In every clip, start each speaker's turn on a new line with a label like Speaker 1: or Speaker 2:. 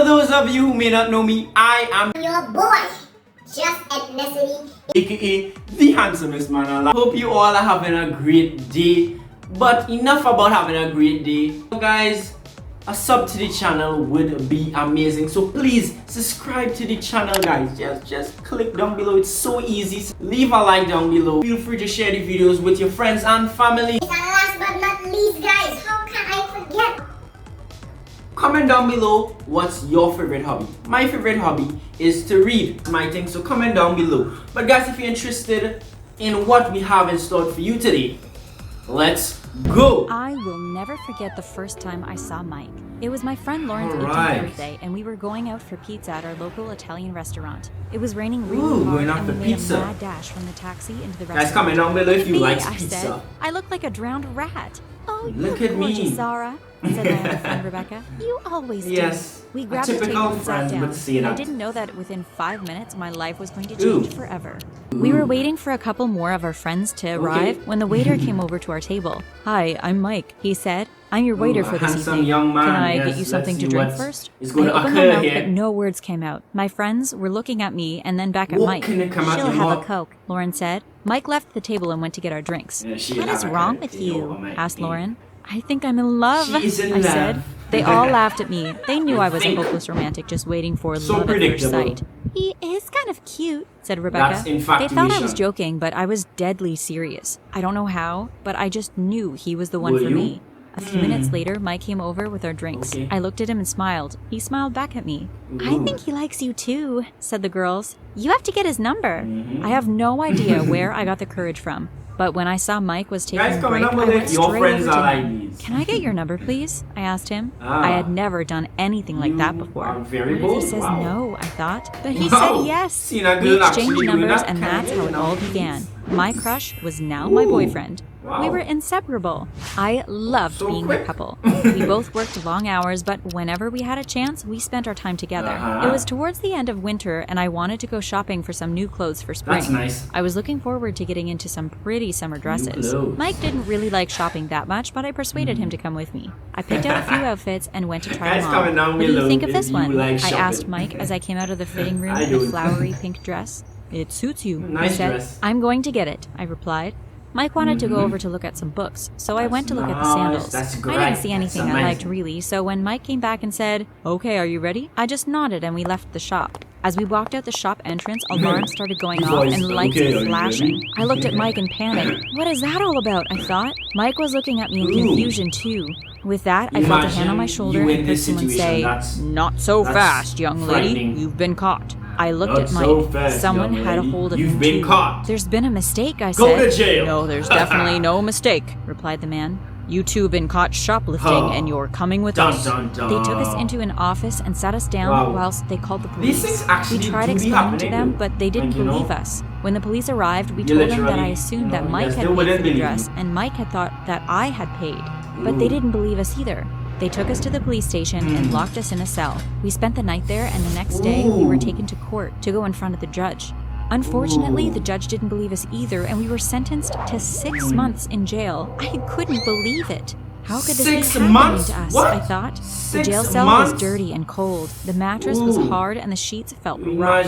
Speaker 1: For those of you who may not know me, I am
Speaker 2: your boy, just ethnicity,
Speaker 1: aka the handsomest man alive. Hope you all are having a great day. But enough about having a great day. So guys, a sub to the channel would be amazing. So please subscribe to the channel, guys. Just click down below. It's so easy. Leave a like down below. Feel free to share the videos with your friends and family.
Speaker 2: and last but not least, guys, how can I forget?
Speaker 1: Comment down below what's your favorite hobby. My favorite hobby is to read. My thing, so comment down below. But guys, if you're interested in what we have in store for you today, let's go.
Speaker 3: I will never forget the first time I saw Mike. It was my friend Lauren's
Speaker 1: Alright.
Speaker 3: 18th birthday, and we were going out for pizza at our local Italian restaurant. It was raining really
Speaker 1: Ooh,
Speaker 3: hard,
Speaker 1: going out
Speaker 3: and
Speaker 1: for
Speaker 3: we made
Speaker 1: pizza.
Speaker 3: a mad dash from the taxi into the
Speaker 1: Guys,
Speaker 3: restaurant.
Speaker 1: comment down below if you
Speaker 3: "Look at
Speaker 1: like
Speaker 3: me," I
Speaker 1: pizza.
Speaker 3: said. I look like a drowned rat. "Oh,
Speaker 1: Look
Speaker 3: you're
Speaker 1: at me.
Speaker 3: gorgeous, Zara," said my other friend Rebecca. "You always do."
Speaker 1: Yes,
Speaker 3: We
Speaker 1: a
Speaker 3: grabbed a
Speaker 1: typical
Speaker 3: table and sat
Speaker 1: friend
Speaker 3: down.
Speaker 1: would say
Speaker 3: And I
Speaker 1: that.
Speaker 3: didn't know that within 5 minutes my life was going to
Speaker 1: Ooh.
Speaker 3: change forever. We were waiting for a couple more of our friends to arrive when the waiter came over to our table. "Hi, I'm Mike," he said. "I'm your waiter
Speaker 1: Ooh,
Speaker 3: for
Speaker 1: a
Speaker 3: this
Speaker 1: handsome
Speaker 3: evening.
Speaker 1: young man.
Speaker 3: Can I
Speaker 1: Yes,
Speaker 3: get you
Speaker 1: let's
Speaker 3: something
Speaker 1: see
Speaker 3: to drink
Speaker 1: what
Speaker 3: first?"
Speaker 1: is going to
Speaker 3: I opened my
Speaker 1: occur
Speaker 3: mouth,
Speaker 1: here.
Speaker 3: but no words came out. My friends were looking at me and then back at
Speaker 1: What
Speaker 3: Mike.
Speaker 1: can it come out
Speaker 3: "She'll
Speaker 1: your
Speaker 3: have a
Speaker 1: mouth?"
Speaker 3: Coke," Lauren said. Mike left the table and went to get our drinks.
Speaker 1: Yeah, she'll
Speaker 3: "What is
Speaker 1: have a
Speaker 3: wrong
Speaker 1: Coke.
Speaker 3: with
Speaker 1: You know
Speaker 3: you?"
Speaker 1: what, Mike?
Speaker 3: asked Lauren. "I think I'm in love,"
Speaker 1: She is in
Speaker 3: I said.
Speaker 1: love.
Speaker 3: They all laughed at me. They knew I was a
Speaker 1: Think.
Speaker 3: hopeless romantic just waiting for
Speaker 1: So
Speaker 3: love at first
Speaker 1: predictable.
Speaker 3: sight. "He is kind of cute," said Rebecca.
Speaker 1: That's
Speaker 3: They thought I was
Speaker 1: infatuation.
Speaker 3: joking, but I was deadly serious. I don't know how, but I just knew he was the one
Speaker 1: Were
Speaker 3: for
Speaker 1: you?
Speaker 3: me. A few minutes later, Mike came over with our drinks.
Speaker 1: Okay.
Speaker 3: I looked at him and smiled. He smiled back at me. "I
Speaker 1: Ooh.
Speaker 3: think he likes you too," said the girls. "You have to get his number."
Speaker 1: Mm-hmm.
Speaker 3: I have no idea where I got the courage from. But when I saw Mike was taking
Speaker 1: Guys,
Speaker 3: a
Speaker 1: comment
Speaker 3: break,
Speaker 1: down
Speaker 3: I
Speaker 1: below
Speaker 3: went
Speaker 1: if your
Speaker 3: straight
Speaker 1: friends
Speaker 3: over to
Speaker 1: are like
Speaker 3: him.
Speaker 1: these.
Speaker 3: "Can I get your number, please?" I asked him.
Speaker 1: Ah.
Speaker 3: I had never done anything like that
Speaker 1: You
Speaker 3: before.
Speaker 1: are very
Speaker 3: What if
Speaker 1: bold.
Speaker 3: he says
Speaker 1: Wow.
Speaker 3: no? I thought. But he
Speaker 1: Wow.
Speaker 3: said yes.
Speaker 1: Seen a
Speaker 3: We
Speaker 1: girl
Speaker 3: exchanged
Speaker 1: actually doing
Speaker 3: numbers,
Speaker 1: that
Speaker 3: and
Speaker 1: kind of
Speaker 3: that's how
Speaker 1: thing,
Speaker 3: it
Speaker 1: you know,
Speaker 3: all
Speaker 1: please.
Speaker 3: began. My crush was now my
Speaker 1: Ooh.
Speaker 3: boyfriend.
Speaker 1: Wow.
Speaker 3: We were inseparable. I loved
Speaker 1: So
Speaker 3: being
Speaker 1: quick.
Speaker 3: a couple. We both worked long hours, but whenever we had a chance, we spent our time together.
Speaker 1: Uh-huh.
Speaker 3: It was towards the end of winter, and I wanted to go shopping for some new clothes for spring.
Speaker 1: That's nice.
Speaker 3: I was looking forward to getting into some pretty summer dresses.
Speaker 1: clothes.
Speaker 3: Mike didn't really like shopping that much, but I persuaded him to come with me. I picked out a few outfits and went to try
Speaker 1: Guys,
Speaker 3: them
Speaker 1: comment
Speaker 3: on.
Speaker 1: down
Speaker 3: "What do you
Speaker 1: below
Speaker 3: think of
Speaker 1: if
Speaker 3: this
Speaker 1: you
Speaker 3: one?"
Speaker 1: like
Speaker 3: I asked
Speaker 1: shopping.
Speaker 3: Mike as I came out of the fitting room
Speaker 1: I
Speaker 3: in a
Speaker 1: don't.
Speaker 3: flowery pink dress. "It suits you," he
Speaker 1: Nice
Speaker 3: said.
Speaker 1: dress.
Speaker 3: "I'm going to get it," I replied. Mike wanted to go over to look at some books, so I
Speaker 1: That's
Speaker 3: went to look at the
Speaker 1: nice.
Speaker 3: sandals.
Speaker 1: That's
Speaker 3: I
Speaker 1: great.
Speaker 3: didn't see
Speaker 1: That's
Speaker 3: anything I
Speaker 1: amazing.
Speaker 3: liked really, so when Mike came back and said, "Okay, are you ready?" I just nodded and we left the shop. As we walked out the shop entrance, alarms started going
Speaker 1: You
Speaker 3: off
Speaker 1: guys,
Speaker 3: and lights
Speaker 1: okay, are you
Speaker 3: flashing.
Speaker 1: ready?
Speaker 3: I looked at Mike in panic. What is that all about? I thought. Mike was looking at me in
Speaker 1: Ooh.
Speaker 3: confusion too. With that, I felt a hand on my
Speaker 1: Imagine
Speaker 3: shoulder
Speaker 1: you in
Speaker 3: and heard
Speaker 1: this
Speaker 3: someone
Speaker 1: situation.
Speaker 3: say,
Speaker 1: That's-
Speaker 3: "Not so
Speaker 1: that's
Speaker 3: fast, young lady.
Speaker 1: frightening.
Speaker 3: You've been caught." I looked
Speaker 1: Not
Speaker 3: at Mike.
Speaker 1: so fast,
Speaker 3: Someone
Speaker 1: young
Speaker 3: had a
Speaker 1: lady.
Speaker 3: hold of
Speaker 1: You've
Speaker 3: him
Speaker 1: been
Speaker 3: too.
Speaker 1: caught.
Speaker 3: "There's been a mistake," I
Speaker 1: Go
Speaker 3: said.
Speaker 1: to jail.
Speaker 3: "No, there's definitely no mistake," replied the man. "You two have been caught shoplifting
Speaker 1: Oh.
Speaker 3: and you're coming with
Speaker 1: Dun,
Speaker 3: us."
Speaker 1: dun, dun.
Speaker 3: They took us into an office and sat us down
Speaker 1: Wow.
Speaker 3: whilst they called the
Speaker 1: These
Speaker 3: police.
Speaker 1: things actually
Speaker 3: We tried
Speaker 1: do be
Speaker 3: explaining to
Speaker 1: happening,
Speaker 3: them,
Speaker 1: though.
Speaker 3: but they didn't
Speaker 1: Like, you know,
Speaker 3: believe us. When the police arrived, we
Speaker 1: you
Speaker 3: told them that
Speaker 1: literally,
Speaker 3: I assumed
Speaker 1: you
Speaker 3: that
Speaker 1: know,
Speaker 3: Mike
Speaker 1: yes,
Speaker 3: had
Speaker 1: they
Speaker 3: paid
Speaker 1: wouldn't
Speaker 3: for the
Speaker 1: believe
Speaker 3: dress,
Speaker 1: you.
Speaker 3: and Mike had thought that I had paid. But
Speaker 1: Ooh.
Speaker 3: they didn't believe us either. They took us to the police station and locked us in a cell. We spent the night there, and the next day we were
Speaker 1: Ooh.
Speaker 3: taken to court to go in front of the judge. Unfortunately,
Speaker 1: Ooh.
Speaker 3: the judge didn't believe us either, and we were sentenced to 6 months in jail. I couldn't believe it. How could this
Speaker 1: 6
Speaker 3: be happening
Speaker 1: months?
Speaker 3: to us?
Speaker 1: What?
Speaker 3: I thought. The
Speaker 1: 6
Speaker 3: jail cell
Speaker 1: months?
Speaker 3: was dirty and cold. The mattress was
Speaker 1: Ooh.
Speaker 3: hard, and the sheets felt rough.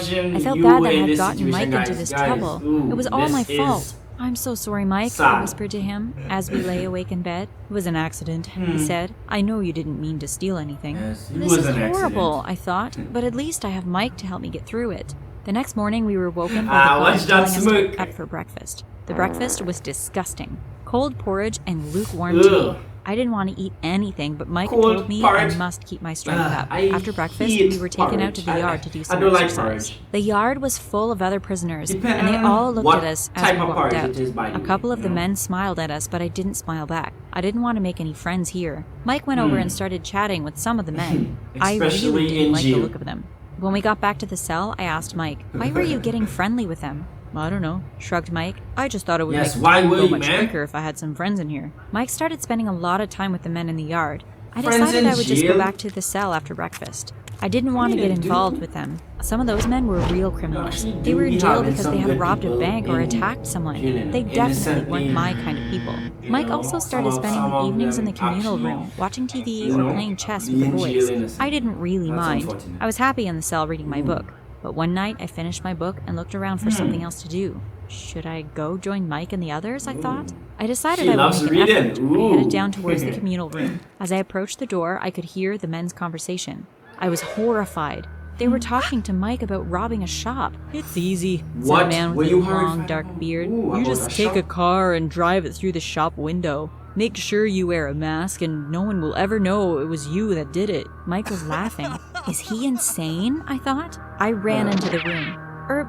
Speaker 1: Imagine
Speaker 3: I felt
Speaker 1: you
Speaker 3: bad that I
Speaker 1: in
Speaker 3: had
Speaker 1: this
Speaker 3: gotten
Speaker 1: situation,
Speaker 3: Mike into
Speaker 1: guys.
Speaker 3: this
Speaker 1: Guys,
Speaker 3: trouble.
Speaker 1: ooh,
Speaker 3: It was all
Speaker 1: this
Speaker 3: my
Speaker 1: is
Speaker 3: fault. "I'm so sorry, Mike," I
Speaker 1: sad.
Speaker 3: whispered to him as we lay awake in bed. "It was an accident," he said. "I know you didn't mean to steal anything."
Speaker 1: Yes, it
Speaker 3: This
Speaker 1: was
Speaker 3: is
Speaker 1: an
Speaker 3: horrible,
Speaker 1: accident.
Speaker 3: I thought, but at least I have Mike to help me get through it. The next morning, we were woken by
Speaker 1: Ah,
Speaker 3: the
Speaker 1: watch
Speaker 3: guards
Speaker 1: that
Speaker 3: telling us
Speaker 1: smoke.
Speaker 3: to up for breakfast. The breakfast was disgusting. Cold porridge and lukewarm
Speaker 1: Ugh.
Speaker 3: tea. I didn't want to eat anything, but Mike
Speaker 1: Cold
Speaker 3: told me
Speaker 1: porridge.
Speaker 3: I must keep my strength up.
Speaker 1: I
Speaker 3: After breakfast,
Speaker 1: hate
Speaker 3: we were taken out to the
Speaker 1: porridge.
Speaker 3: yard to do
Speaker 1: I
Speaker 3: some
Speaker 1: don't like
Speaker 3: exercise.
Speaker 1: porridge.
Speaker 3: The yard was full of other prisoners,
Speaker 1: Depending
Speaker 3: and they
Speaker 1: on
Speaker 3: all looked
Speaker 1: what
Speaker 3: at us as
Speaker 1: type
Speaker 3: we
Speaker 1: of
Speaker 3: walked
Speaker 1: porridge
Speaker 3: out.
Speaker 1: it is, by the
Speaker 3: A
Speaker 1: way,
Speaker 3: couple of
Speaker 1: you
Speaker 3: the
Speaker 1: know?
Speaker 3: men smiled at us, but I didn't smile back. I didn't want to make any friends here. Mike went over and started chatting with some of the men. I
Speaker 1: Especially
Speaker 3: really didn't
Speaker 1: in
Speaker 3: like the
Speaker 1: jail.
Speaker 3: look of them. When we got back to the cell, I asked Mike, "Why were you getting friendly with them?" "I don't know," shrugged Mike. "I just thought it would
Speaker 1: Yes,
Speaker 3: make
Speaker 1: why
Speaker 3: time
Speaker 1: will
Speaker 3: go
Speaker 1: you,
Speaker 3: much
Speaker 1: man?
Speaker 3: quicker if I had some friends in here." Mike started spending a lot of time with the men in the yard. I
Speaker 1: Friends
Speaker 3: decided
Speaker 1: in
Speaker 3: I would just go
Speaker 1: jail?
Speaker 3: back to the cell after breakfast. I didn't want to get
Speaker 1: didn't do.
Speaker 3: involved with them. Some of those men were real criminals.
Speaker 1: Actually,
Speaker 3: They were in
Speaker 1: we
Speaker 3: jail
Speaker 1: having
Speaker 3: because
Speaker 1: some
Speaker 3: they had
Speaker 1: good
Speaker 3: robbed a
Speaker 1: people
Speaker 3: bank or
Speaker 1: in
Speaker 3: attacked someone.
Speaker 1: killing
Speaker 3: They definitely
Speaker 1: innocently,
Speaker 3: weren't my kind of people.
Speaker 1: you
Speaker 3: Mike
Speaker 1: know,
Speaker 3: also started
Speaker 1: some
Speaker 3: spending the
Speaker 1: of
Speaker 3: evenings in the
Speaker 1: them
Speaker 3: communal
Speaker 1: actually,
Speaker 3: room, watching TV
Speaker 1: you
Speaker 3: or
Speaker 1: know,
Speaker 3: playing chess
Speaker 1: be
Speaker 3: with the
Speaker 1: in jail
Speaker 3: boys.
Speaker 1: innocent.
Speaker 3: I didn't really
Speaker 1: That's
Speaker 3: mind.
Speaker 1: unfortunate.
Speaker 3: I was happy in the cell reading my book. But one night I finished my book and looked around for something else to do. Should I go join Mike and the others, I thought? I decided
Speaker 1: She
Speaker 3: I would
Speaker 1: loves
Speaker 3: make an
Speaker 1: reading.
Speaker 3: effort. I headed
Speaker 1: Ooh.
Speaker 3: down towards the communal room. As I approached the door, I could hear the men's conversation. I was horrified. They were talking to Mike about robbing a shop. It's easy, said
Speaker 1: What?
Speaker 3: a man
Speaker 1: Were
Speaker 3: with a
Speaker 1: you
Speaker 3: long,
Speaker 1: horrified?
Speaker 3: dark beard.
Speaker 1: Ooh,
Speaker 3: You
Speaker 1: about
Speaker 3: just
Speaker 1: a
Speaker 3: take a
Speaker 1: shop?
Speaker 3: car and drive it through the shop window. Make sure you wear a mask and no one will ever know it was you that did it. Mike was laughing. Is he insane? I thought. I ran into the room.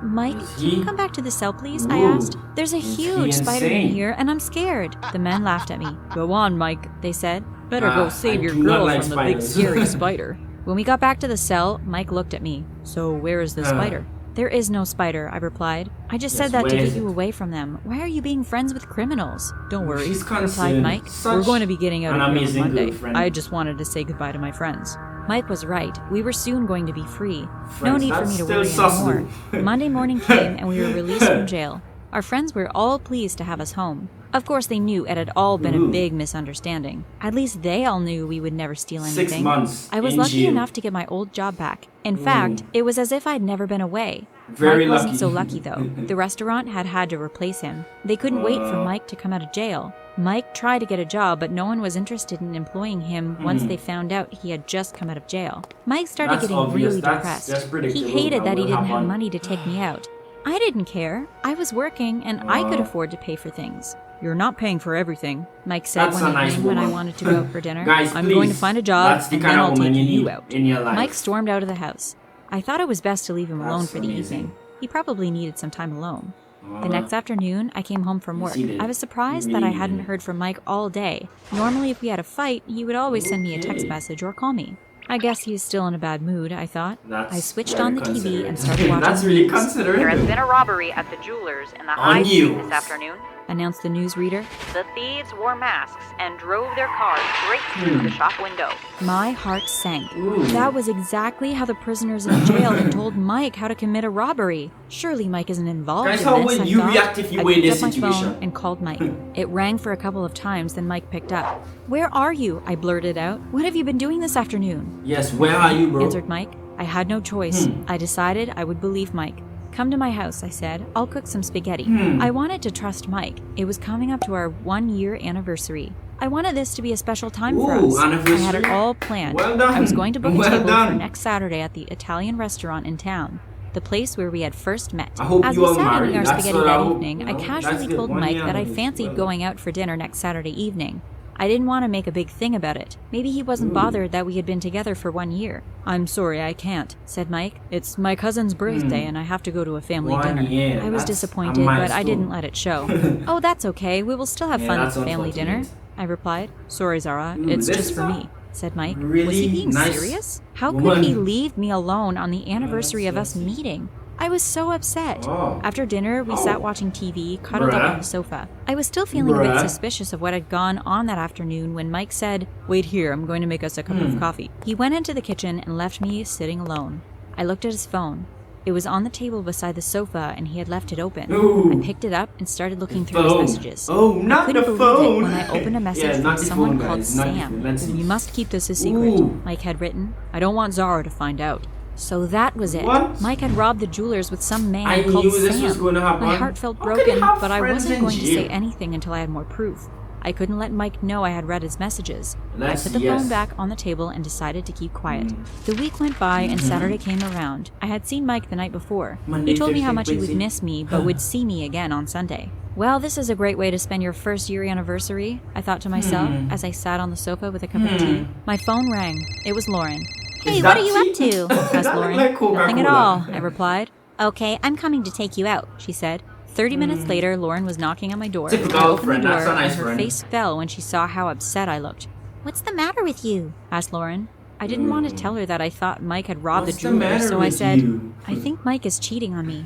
Speaker 3: Mike,
Speaker 1: Is
Speaker 3: can you
Speaker 1: he?
Speaker 3: come back to the cell, please? I
Speaker 1: Ooh.
Speaker 3: asked. There's a
Speaker 1: Is he
Speaker 3: huge spider in
Speaker 1: insane?
Speaker 3: here, and I'm scared. The men laughed at me. Go on, Mike, they said. Better
Speaker 1: Ah,
Speaker 3: go save
Speaker 1: I
Speaker 3: your
Speaker 1: do not
Speaker 3: girl
Speaker 1: like
Speaker 3: from the big
Speaker 1: spiders.
Speaker 3: scary spider. When we got back to the cell, Mike looked at me. So where is the spider? There is no spider, I replied. I just
Speaker 1: Yes,
Speaker 3: said that to
Speaker 1: where
Speaker 3: get
Speaker 1: is
Speaker 3: you
Speaker 1: it?
Speaker 3: away from them. Why are you being friends with criminals? Don't worry,
Speaker 1: She's
Speaker 3: replied
Speaker 1: concerned.
Speaker 3: Mike.
Speaker 1: Such
Speaker 3: We're going to be getting out
Speaker 1: an
Speaker 3: of here on
Speaker 1: amazing
Speaker 3: Monday.
Speaker 1: girlfriend.
Speaker 3: I just wanted to say goodbye to my friends. Mike was right. We were soon going to be free. No
Speaker 1: Friends,
Speaker 3: need for
Speaker 1: that's
Speaker 3: me to
Speaker 1: still
Speaker 3: worry
Speaker 1: sus
Speaker 3: anymore.
Speaker 1: though.
Speaker 3: Monday morning came and we were released from jail. Our friends were all pleased to have us home. Of course, they knew it had all been a
Speaker 1: Ooh.
Speaker 3: big misunderstanding. At least they all knew we would never steal
Speaker 1: 6
Speaker 3: anything.
Speaker 1: months
Speaker 3: I was
Speaker 1: in
Speaker 3: lucky
Speaker 1: jail.
Speaker 3: enough to get my old job back. In fact, it was as if I'd never been away.
Speaker 1: Very
Speaker 3: Mike wasn't
Speaker 1: lucky.
Speaker 3: so lucky, though. The restaurant had to replace him. They couldn't wait for Mike to come out of jail. Mike tried to get a job, but no one was interested in employing him once they found out he had just come out of jail. Mike started
Speaker 1: That's
Speaker 3: getting
Speaker 1: obvious.
Speaker 3: really
Speaker 1: That's
Speaker 3: depressed.
Speaker 1: predictable.
Speaker 3: He hated that he
Speaker 1: will
Speaker 3: didn't have
Speaker 1: happen.
Speaker 3: money to take me out. I didn't care. I was working, and I could afford to pay for things. You're not paying for everything, Mike said
Speaker 1: That's
Speaker 3: one
Speaker 1: a nice
Speaker 3: evening when I
Speaker 1: woman.
Speaker 3: wanted to go out for dinner.
Speaker 1: Guys,
Speaker 3: I'm going to
Speaker 1: please,
Speaker 3: find a job,
Speaker 1: that's the
Speaker 3: and
Speaker 1: kind
Speaker 3: then
Speaker 1: of
Speaker 3: I'll take
Speaker 1: woman you
Speaker 3: you
Speaker 1: need
Speaker 3: out.
Speaker 1: in your life.
Speaker 3: Mike stormed out of the house. I thought it was best to leave him alone
Speaker 1: That's
Speaker 3: for the
Speaker 1: amazing.
Speaker 3: evening. He probably needed some time alone. The
Speaker 1: Uh,
Speaker 3: next afternoon, I came home from
Speaker 1: Yes,
Speaker 3: work.
Speaker 1: he did.
Speaker 3: I was surprised
Speaker 1: He
Speaker 3: that I
Speaker 1: really
Speaker 3: hadn't
Speaker 1: did.
Speaker 3: heard from Mike all day. Normally, if we had a fight, he would always send me a text
Speaker 1: Okay.
Speaker 3: message or call me. I guess he is still in a bad mood, I thought.
Speaker 1: That's
Speaker 3: I switched
Speaker 1: very
Speaker 3: on the TV
Speaker 1: considerate.
Speaker 3: and started watching
Speaker 1: That's
Speaker 3: the
Speaker 1: really
Speaker 3: news.
Speaker 1: considerate.
Speaker 4: There has been a robbery at the jewelers in the
Speaker 1: On
Speaker 4: High Street
Speaker 1: news.
Speaker 4: this afternoon.
Speaker 3: Announced the newsreader.
Speaker 4: The thieves wore masks and drove their cars straight through the shop window.
Speaker 3: My heart sank.
Speaker 1: Ooh.
Speaker 3: That was exactly how the prisoners in jail had told Mike how to commit a robbery. Surely Mike isn't involved
Speaker 1: Guys,
Speaker 3: in
Speaker 1: how
Speaker 3: this,
Speaker 1: would
Speaker 3: I
Speaker 1: you
Speaker 3: thought.
Speaker 1: react if you
Speaker 3: I
Speaker 1: were in
Speaker 3: picked
Speaker 1: this
Speaker 3: up my phone
Speaker 1: situation?
Speaker 3: and called Mike. It rang for a couple of times, then Mike picked up. Where are you? I blurted out. What have you been doing this afternoon?
Speaker 1: Yes, where are you, bro?
Speaker 3: Answered Mike. I had no choice. I decided I would believe Mike. Come to my house, I said. I'll cook some spaghetti. I wanted to trust Mike. It was coming up to our 1-year anniversary. I wanted this to be a special time for
Speaker 1: Ooh,
Speaker 3: us. I had it
Speaker 1: anniversary?
Speaker 3: all planned.
Speaker 1: Well done.
Speaker 3: I was going to book a
Speaker 1: Well
Speaker 3: table
Speaker 1: done.
Speaker 3: for next Saturday at the Italian restaurant in town, the place where we had first met.
Speaker 1: I hope
Speaker 3: As
Speaker 1: you
Speaker 3: we
Speaker 1: are
Speaker 3: sat
Speaker 1: married.
Speaker 3: eating our
Speaker 1: That's
Speaker 3: spaghetti
Speaker 1: what I
Speaker 3: that
Speaker 1: hope.
Speaker 3: evening, I
Speaker 1: No,
Speaker 3: casually
Speaker 1: that's good.
Speaker 3: told
Speaker 1: 1
Speaker 3: Mike
Speaker 1: year
Speaker 3: that I
Speaker 1: anniversary.
Speaker 3: fancied
Speaker 1: Well
Speaker 3: going out for dinner next Saturday evening. I didn't want to make a big thing about it. Maybe he wasn't bothered that we had been together for 1 year. I'm sorry, I can't, said Mike. It's my cousin's birthday and I have to go to a family
Speaker 1: 1
Speaker 3: dinner.
Speaker 1: year,
Speaker 3: I was
Speaker 1: that's
Speaker 3: disappointed,
Speaker 1: a
Speaker 3: but I
Speaker 1: milestone.
Speaker 3: didn't let it show. Oh, that's okay. We will still have
Speaker 1: Yeah,
Speaker 3: fun at
Speaker 1: that's
Speaker 3: the family dinner,
Speaker 1: unfortunate.
Speaker 3: I replied. Sorry, Zara.
Speaker 1: Ooh,
Speaker 3: It's
Speaker 1: this
Speaker 3: just
Speaker 1: is
Speaker 3: for
Speaker 1: a
Speaker 3: me, said Mike. Was
Speaker 1: really
Speaker 3: he being
Speaker 1: nice
Speaker 3: serious? How
Speaker 1: woman.
Speaker 3: could he leave me alone on the anniversary of
Speaker 1: that's
Speaker 3: us meeting? I was so upset.
Speaker 1: Oh.
Speaker 3: After dinner, we sat watching TV, cuddled up
Speaker 1: Bruh.
Speaker 3: on the sofa. I was still feeling a bit
Speaker 1: Bruh.
Speaker 3: suspicious of what had gone on that afternoon when Mike said, "Wait here, I'm going to make us a cup of coffee." He went into the kitchen and left me sitting alone. I looked at his phone. It was on the table beside the sofa and he had left it open.
Speaker 1: Ooh.
Speaker 3: I picked it up and started looking through his
Speaker 1: Phone.
Speaker 3: messages.
Speaker 1: Oh,
Speaker 3: I
Speaker 1: not
Speaker 3: couldn't
Speaker 1: the
Speaker 3: believe
Speaker 1: phone.
Speaker 3: it when I opened a message
Speaker 1: Yeah,
Speaker 3: from
Speaker 1: not the
Speaker 3: someone
Speaker 1: phone,
Speaker 3: called
Speaker 1: guys, not the
Speaker 3: Sam.
Speaker 1: phone. Let's see.
Speaker 3: We must keep this a secret,
Speaker 1: Ooh.
Speaker 3: Mike had written. I don't want Zara to find out. So that was it.
Speaker 1: What?
Speaker 3: Mike had robbed the jewelers with some man
Speaker 1: I
Speaker 3: called
Speaker 1: knew this
Speaker 3: Sam.
Speaker 1: was going to happen.
Speaker 3: My heart felt
Speaker 1: How could you
Speaker 3: broken,
Speaker 1: have
Speaker 3: but I
Speaker 1: friends
Speaker 3: wasn't
Speaker 1: in
Speaker 3: going to
Speaker 1: jail?
Speaker 3: say anything until I had more proof. I couldn't let Mike know I had read his messages.
Speaker 1: Let's-
Speaker 3: I put the
Speaker 1: yes.
Speaker 3: phone back on the table and decided to keep quiet. The week went by and Saturday came around. I had seen Mike the night before.
Speaker 1: Monday,
Speaker 3: He told me how
Speaker 1: Thursday,
Speaker 3: much he would
Speaker 1: Wednesday.
Speaker 3: miss me, but would see me again on Sunday. Well, this is a great way to spend your first year anniversary, I thought to myself as I sat on the sofa with a cup of tea. My phone rang. It was Lauren.
Speaker 2: Hey,
Speaker 1: Is
Speaker 2: what
Speaker 1: that
Speaker 2: are you up
Speaker 1: tea?
Speaker 2: to?
Speaker 3: Asked
Speaker 1: That look
Speaker 3: Lauren.
Speaker 1: like Coca-Cola.
Speaker 3: Nothing at all, I replied.
Speaker 2: Okay, I'm coming to take you out.
Speaker 3: She said. 30 minutes later, Lauren was knocking on my door.
Speaker 1: Typical
Speaker 3: I opened
Speaker 1: friend,
Speaker 3: the door,
Speaker 1: that's a nice
Speaker 3: and her
Speaker 1: friend.
Speaker 3: face fell when she saw how upset I looked.
Speaker 2: What's the matter with you?
Speaker 3: Asked Lauren. I didn't want to tell her that I thought Mike had robbed
Speaker 1: What's
Speaker 3: the
Speaker 1: the
Speaker 3: jeweler,
Speaker 1: matter
Speaker 3: so I
Speaker 1: with
Speaker 3: said,
Speaker 1: you?
Speaker 3: I think Mike is cheating on me.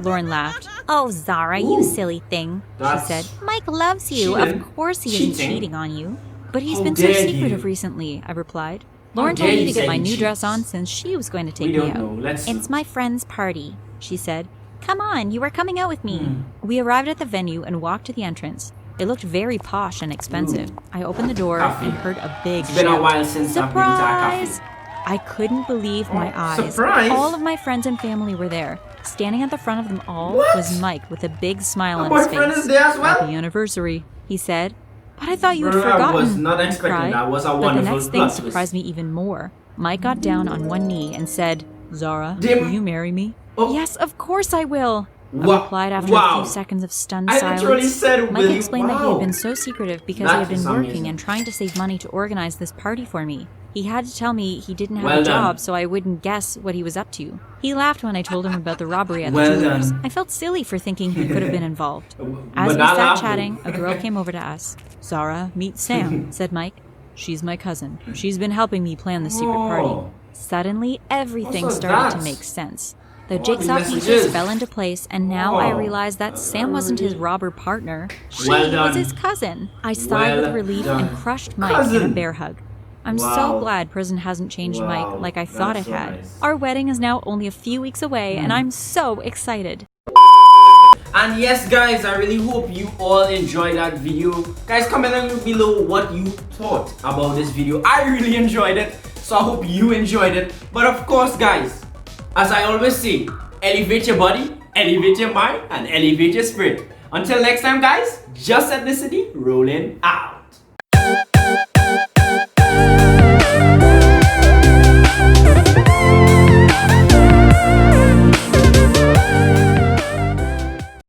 Speaker 3: Lauren laughed.
Speaker 2: Oh, Zara, you
Speaker 1: Ooh.
Speaker 2: silly thing.
Speaker 1: That's-
Speaker 3: She said,
Speaker 2: Mike loves you.
Speaker 1: Cheating?
Speaker 2: Of course he isn't
Speaker 1: Cheating?
Speaker 2: cheating on you.
Speaker 3: but he's
Speaker 1: How
Speaker 3: been so
Speaker 1: dare
Speaker 3: secretive
Speaker 1: you.
Speaker 3: recently, I replied. Lauren
Speaker 1: How
Speaker 3: told
Speaker 1: dare
Speaker 3: me
Speaker 1: you
Speaker 3: to get
Speaker 1: say
Speaker 3: my new
Speaker 1: cheese?
Speaker 3: dress on since she was going to take
Speaker 1: We
Speaker 3: me
Speaker 1: don't
Speaker 3: out.
Speaker 1: know. Let's
Speaker 3: It's my friend's party, she said. Come on, you are coming out with me.
Speaker 1: Hmm.
Speaker 3: We arrived at the venue and walked to the entrance. It looked very posh and expensive. I opened the door
Speaker 1: Coffee.
Speaker 3: and heard a big
Speaker 1: It's been a
Speaker 3: shout.
Speaker 1: while since I've been to a cafe.
Speaker 3: Surprise! I couldn't believe my eyes.
Speaker 1: surprise?
Speaker 3: All of my friends and family were there. Standing at the front of them all
Speaker 1: What?
Speaker 3: was Mike with a big smile
Speaker 1: My
Speaker 3: on his
Speaker 1: boyfriend
Speaker 3: face.
Speaker 1: is there as well?
Speaker 3: Happy anniversary, he said. But I thought you had
Speaker 1: Bro, I
Speaker 3: forgotten.
Speaker 1: was not
Speaker 3: I
Speaker 1: expecting
Speaker 3: cried.
Speaker 1: that. Was a
Speaker 3: But the
Speaker 1: wonderful
Speaker 3: next thing
Speaker 1: plot twist.
Speaker 3: surprised me even more. Mike got down on one knee and said, Zara,
Speaker 1: Dim-
Speaker 3: will you marry me?
Speaker 1: Oh.
Speaker 3: Yes, of course I will. I
Speaker 1: Wa-
Speaker 3: replied after a
Speaker 1: wow.
Speaker 3: few seconds of stunned
Speaker 1: I
Speaker 3: silence.
Speaker 1: literally said,
Speaker 3: Mike
Speaker 1: will you?
Speaker 3: explained that he
Speaker 1: Wow.
Speaker 3: had been so secretive because
Speaker 1: That
Speaker 3: he had been
Speaker 1: is
Speaker 3: working
Speaker 1: amazing.
Speaker 3: and trying to save money to organize this party for me. He had to tell me he didn't have
Speaker 1: Well
Speaker 3: a
Speaker 1: done.
Speaker 3: job so I wouldn't guess what he was up to. He laughed when I told him about the robbery at
Speaker 1: Well
Speaker 3: the jewelers.
Speaker 1: done.
Speaker 3: I felt silly for thinking he could have been involved.
Speaker 1: But
Speaker 3: As we
Speaker 1: that
Speaker 3: sat
Speaker 1: laughed,
Speaker 3: chatting,
Speaker 1: though.
Speaker 3: a girl came over to us. Zara, meet Sam, said Mike. She's my cousin. She's been helping me plan the secret
Speaker 1: Oh.
Speaker 3: party. Suddenly, everything
Speaker 1: Also
Speaker 3: started to
Speaker 1: that.
Speaker 3: make sense. The
Speaker 1: Oh,
Speaker 3: jigsaw
Speaker 1: the
Speaker 3: pieces
Speaker 1: messages.
Speaker 3: fell into place, and now I
Speaker 1: Oh.
Speaker 3: realized that Sam wasn't his robber partner. She
Speaker 1: Well done.
Speaker 3: was his cousin. I sighed
Speaker 1: Well
Speaker 3: with relief
Speaker 1: done.
Speaker 3: and crushed Mike in a
Speaker 1: Cousin.
Speaker 3: bear hug. I'm
Speaker 1: Wow.
Speaker 3: so glad prison hasn't changed
Speaker 1: Wow,
Speaker 3: Mike like I thought it
Speaker 1: that's so
Speaker 3: had.
Speaker 1: nice.
Speaker 3: Our wedding is now only a few weeks away, and I'm so excited.
Speaker 1: And yes guys, I really hope you all enjoyed that video. Guys, comment down below what you thought about this video. I really enjoyed it, so I hope you enjoyed it. But of course guys, as I always say, elevate your body, elevate your mind, and elevate your spirit. Until next time guys, Just Ethnicity rolling out.